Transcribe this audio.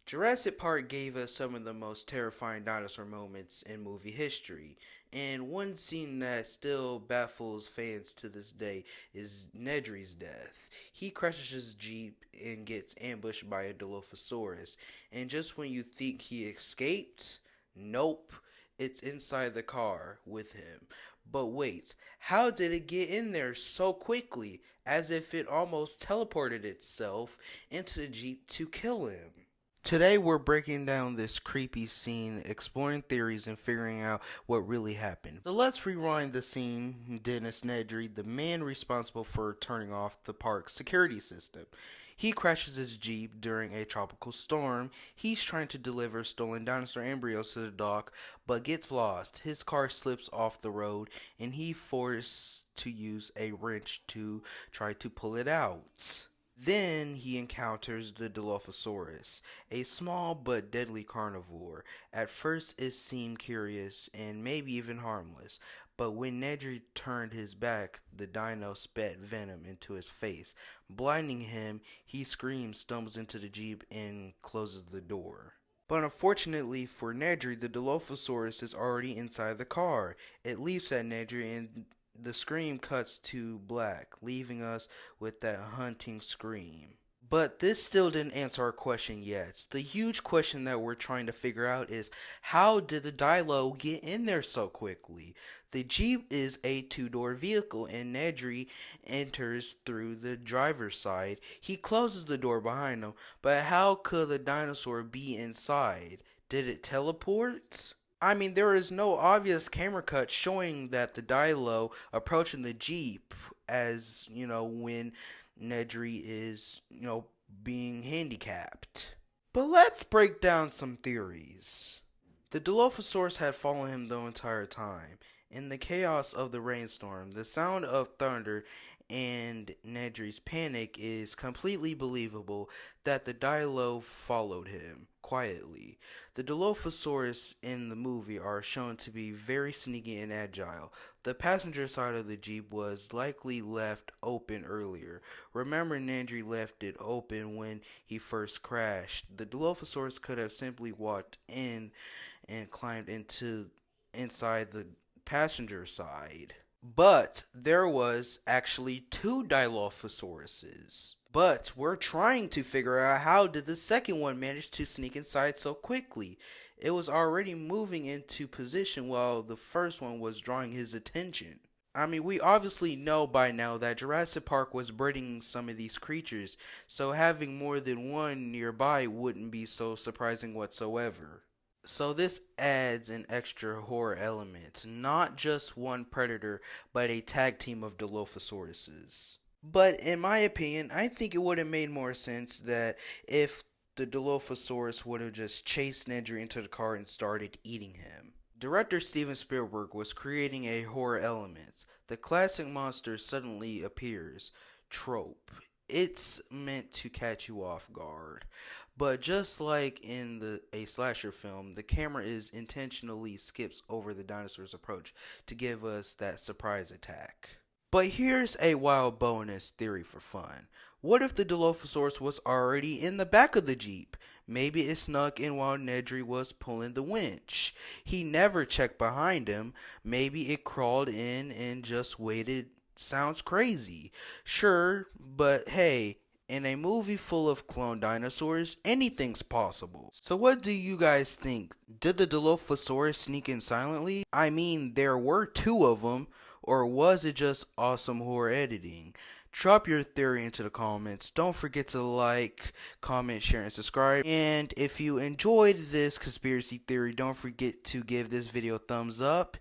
Jurassic Park gave us some of the most terrifying dinosaur moments in movie history, and one scene that still baffles fans to this day is Nedry's death. He crashes his Jeep and gets ambushed by a Dilophosaurus, and just when you think he escaped, nope, it's inside the car with him. But wait, how did it get in there so quickly, as if it almost teleported itself into the Jeep to kill him? Today we're breaking down this creepy scene, exploring theories and figuring out what really happened. So let's rewind the scene. Dennis Nedry, the man responsible for turning off the park's security system. He crashes his Jeep during a tropical storm. He's trying to deliver stolen dinosaur embryos to the dock, but gets lost. His car slips off the road and he forced to use a wrench to try to pull it out. Then he encounters the Dilophosaurus, a small but deadly carnivore. At first it seemed curious and maybe even harmless, but when Nedry turned his back, the dino spat venom into his face. Blinding him, he screams, stumbles into the Jeep, and closes the door. But unfortunately for Nedry, the Dilophosaurus is already inside the car. It leaps at Nedry and the scream cuts to black, leaving us with that hunting scream. But this still didn't answer our question yet. The huge question that we're trying to figure out is, how did the Dilo get in there so quickly? The Jeep is a two-door vehicle and Nedry enters through the driver's side. He closes the door behind him, but how could the dinosaur be inside? Did it teleport? I mean, there is no obvious camera cut showing that the Dilo approaching the Jeep as, when Nedry is, being handicapped. But let's break down some theories. The Dilophosaurus had followed him the entire time. In the chaos of the rainstorm, the sound of thunder and Nedry's panic is completely believable that the Dilo followed him quietly. The Dilophosaurus in the movie are shown to be very sneaky and agile. The passenger side of the Jeep was likely left open earlier. Remember, Nedry left it open when he first crashed. The Dilophosaurus could have simply walked in and climbed inside the passenger side. But there was actually two Dilophosauruses. But we're trying to figure out, how did the second one manage to sneak inside so quickly? It was already moving into position while the first one was drawing his attention. I mean, we obviously know by now that Jurassic Park was breeding some of these creatures, so having more than one nearby wouldn't be so surprising whatsoever. So this adds an extra horror element, not just one predator, but a tag team of Dilophosauruses. But in my opinion, I think it would have made more sense that if the Dilophosaurus would have just chased Nedry into the car and started eating him. Director Steven Spielberg was creating a horror element. The classic monster suddenly appears trope. It's meant to catch you off guard. But just like in a slasher film, the camera is intentionally skips over the dinosaur's approach to give us that surprise attack. But here's a wild bonus theory for fun. What if the Dilophosaurus was already in the back of the Jeep? Maybe it snuck in while Nedry was pulling the winch. He never checked behind him. Maybe it crawled in and just waited. Sounds crazy. Sure, but hey, in a movie full of clone dinosaurs, anything's possible. So what do you guys think? Did the Dilophosaurus sneak in silently? I mean, there were two of them. Or was it just awesome horror editing? Drop your theory into the comments. Don't forget to like, comment, share, and subscribe. And if you enjoyed this conspiracy theory, don't forget to give this video a thumbs up.